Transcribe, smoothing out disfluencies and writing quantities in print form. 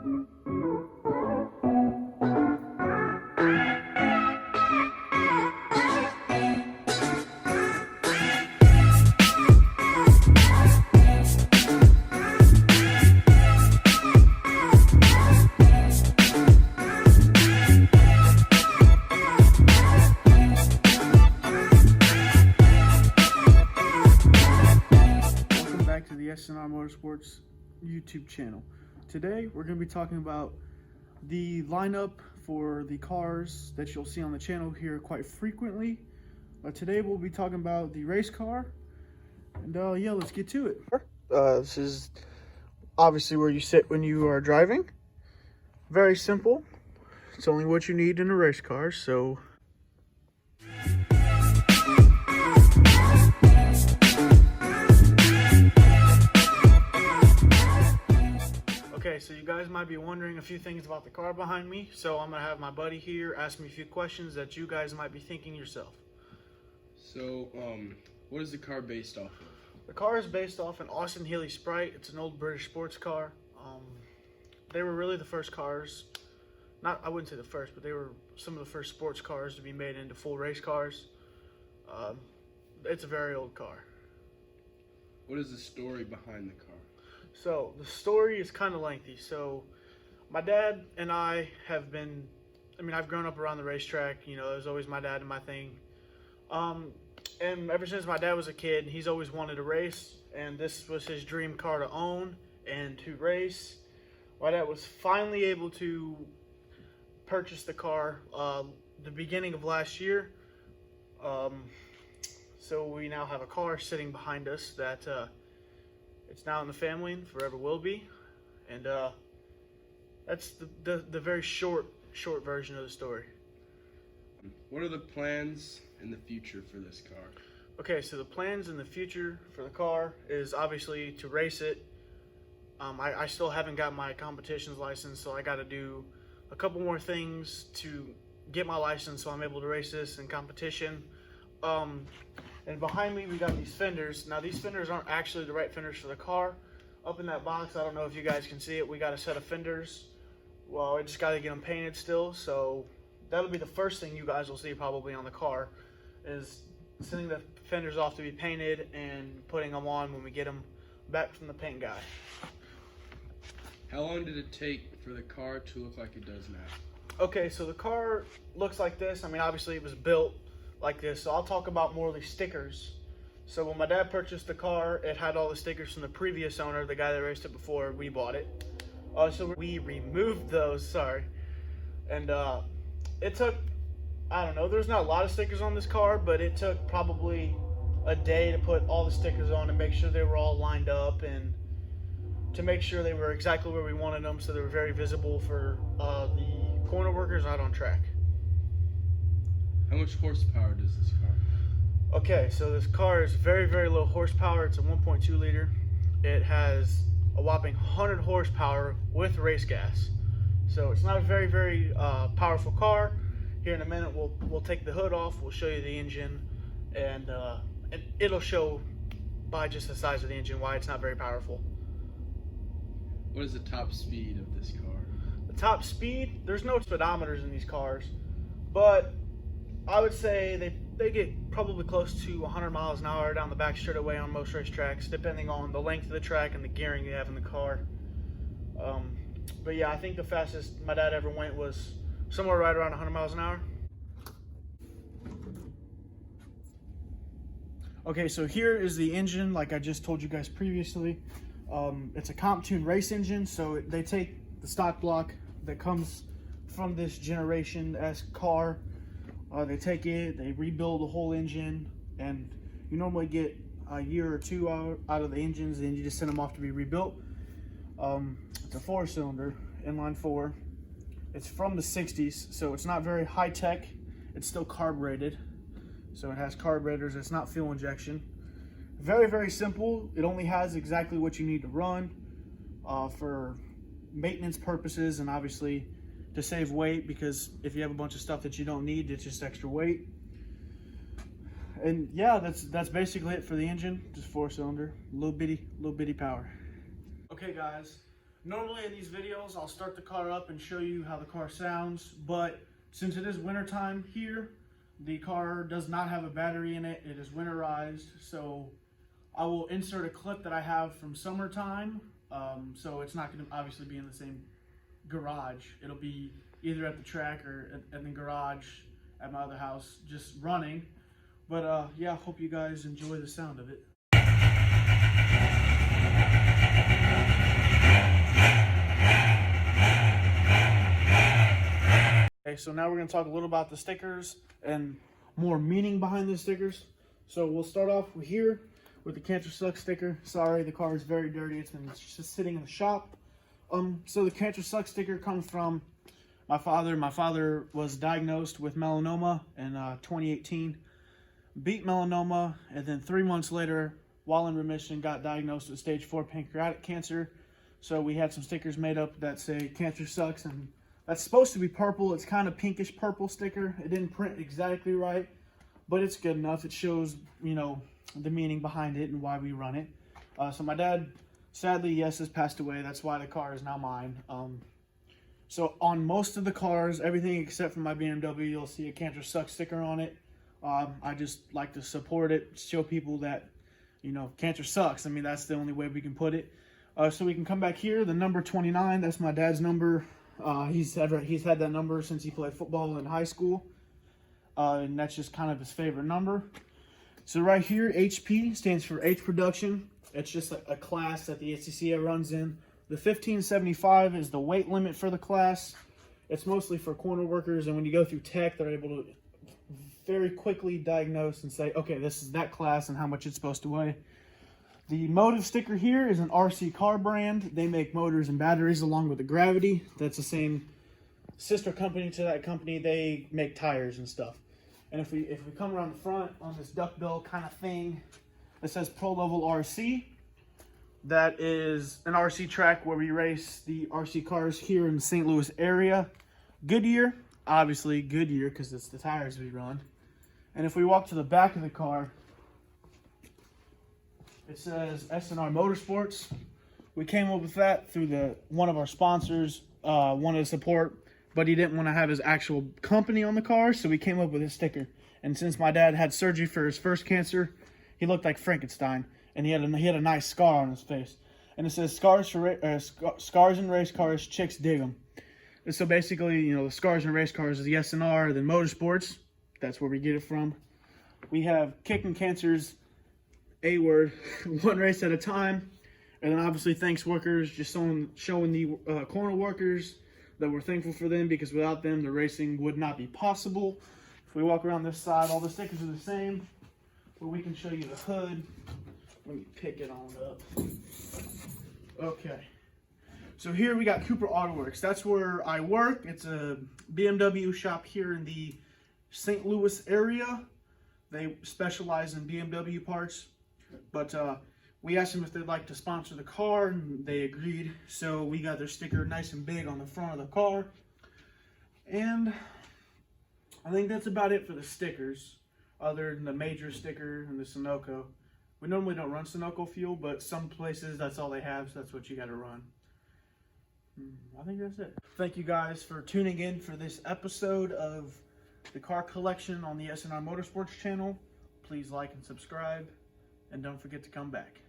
To the SNR Motorsports YouTube channel. Today we're going to be talking about the lineup for the cars that you'll see on the channel here quite frequently. Today we'll be talking about the race car, and yeah, let's get to it. This is obviously where you sit when you are driving. Very simple. It's only what you need in a race car, so okay, so you guys might be wondering a few things about the car behind me, so I'm going to have my buddy here ask me a few questions that you guys might be thinking yourself. So, what is the car based off of? The car is based off an AH Sprite. It's an old British sports car. They were really the first cars, I wouldn't say the first, but they were some of the first sports cars to be made into full race cars. It's a very old car. What is the story behind the car? So the story is kind of lengthy. So my dad and I have been, I've grown up around the racetrack. You know, it was always my dad and my thing. And ever since my dad was a kid, he's always wanted to race, and this was his dream car to own and to race. My dad was finally able to purchase the car the beginning of last year. So we now have a car sitting behind us that it's now in the family and forever will be. And that's the very short version of the story. What are the plans in the future for this car? Okay, so the plans in the future for the car is obviously to race it. I still haven't got my competitions license, so I got to do a couple more things to get my license so I'm able to race this in competition. And behind me we got these fenders. Now these fenders aren't actually the right fenders for the car. Up in that box, I don't know if you guys can see it, we got a set of fenders. Well, I just got to get them painted still, so that'll be the first thing you guys will see probably on the car, is sending the fenders off to be painted and putting them on when we get them back from the paint guy. How long did it take for the car to look like it does now? Okay, so the car looks like this. Obviously it was built like this, so I'll talk about more of the stickers. So when my dad purchased the car, it had all the stickers from the previous owner, the guy that raced it before we bought it. So we removed those, sorry. And it took, I don't know, there's not a lot of stickers on this car, but it took probably a day to put all the stickers on and make sure they were all lined up and to make sure they were exactly where we wanted them, so they were very visible for the corner workers out on track. How much horsepower does this car? Okay, so this car is very, very low horsepower. It's a 1.2 liter. It has a whopping 100 horsepower with race gas. So it's not a very, very powerful car. Here in a minute, we'll take the hood off. We'll show you the engine, and it'll show by just the size of the engine why it's not very powerful. What is the top speed of this car? The top speed, there's no speedometers in these cars, but I would say they get probably close to 100 miles an hour down the back straightaway on most racetracks, depending on the length of the track and the gearing you have in the car. But yeah, I think the fastest my dad ever went was somewhere right around 100 miles an hour. Okay, so here is the engine, like I just told you guys previously. It's a Comptune race engine, so they take the stock block that comes from this Generation S car. They take it, they rebuild the whole engine, and you normally get a year or two out of the engines, and you just send them off to be rebuilt. It's a 4-cylinder, inline 4. It's from the 60s, so it's not very high tech. It's still carbureted, so it has carburetors. It's not fuel injection. Very, very simple. It only has exactly what you need to run for maintenance purposes, and obviously to save weight, because if you have a bunch of stuff that you don't need, it's just extra weight. And yeah, that's basically it for the engine. Just 4-cylinder, little bitty power. Okay guys, Normally in these videos, I'll start the car up and show you how the car sounds, but since it is wintertime here, the car does not have a battery in it. It is winterized, so I will insert a clip that I have from summertime. So it's not going to obviously be in the same garage. It'll be either at the track or at the garage at my other house, just running. But yeah, hope you guys enjoy the sound of it. Okay, so now we're going to talk a little about the stickers and more meaning behind the stickers. So we'll start off here with the Cancer Sucks sticker. Sorry, the car is very dirty. It's been just sitting in the shop. So the Cancer Sucks sticker comes from my father. My father was diagnosed with melanoma in 2018. Beat melanoma, and then 3 months later, while in remission, got diagnosed with stage 4 pancreatic cancer. So we had some stickers made up that say Cancer Sucks, and that's supposed to be purple. It's kind of pinkish purple sticker. It didn't print exactly right, but it's good enough. It shows, you know, the meaning behind it and why we run it. So my dad, sadly, yes, has passed away. That's why the car is now mine. So on most of the cars, everything except for my BMW, you'll see a Cancer Sucks sticker on it. I just like to support it, show people that, you know, cancer sucks. I mean, that's the only way we can put it. So we can come back here, the number 29, that's my dad's number. He's had that number since he played football in high school. And that's just kind of his favorite number. So right here, HP stands for H Production. It's just a class that the ACCA runs in. The 1575 is the weight limit for the class. It's mostly for corner workers, and when you go through tech, they're able to very quickly diagnose and say, okay, this is that class and how much it's supposed to weigh. The Motive sticker here is an RC car brand. They make motors and batteries along with the Gravity. That's the same sister company to that company. They make tires and stuff. And if we come around the front on this duckbill kind of thing, it says Pro Level RC. That is an RC track where we race the RC cars here in the St. Louis area. Goodyear, obviously Goodyear because it's the tires we run. And if we walk to the back of the car, it says S&R Motorsports. We came up with that through one of our sponsors wanted to support, but he didn't want to have his actual company on the car, so we came up with a sticker. And since my dad had surgery for his first cancer, he looked like Frankenstein, and he had a nice scar on his face. And it says scars in race cars, chicks dig them. And so basically, you know, the scars in race cars is the S&R, then Motorsports. That's where we get it from. We have Kicking Cancer's A word, one race at a time. And then obviously thanks workers, just showing the corner workers that we're thankful for them, because without them, the racing would not be possible. If we walk around this side, all the stickers are the same. But we can show you the hood. Let me pick it on up. Okay. So here we got Cooper Auto Works. That's where I work. It's a BMW shop here in the St. Louis area. They specialize in BMW parts. But we asked them if they'd like to sponsor the car, and they agreed. So we got their sticker nice and big on the front of the car. And I think that's about it for the stickers, other than the major sticker and the Sunoco. We normally don't run Sunoco fuel, but some places that's all they have, so that's what you got to run. I think that's it. Thank you guys for tuning in for this episode of the car collection on the S&R Motorsports channel. Please like and subscribe, and don't forget to come back.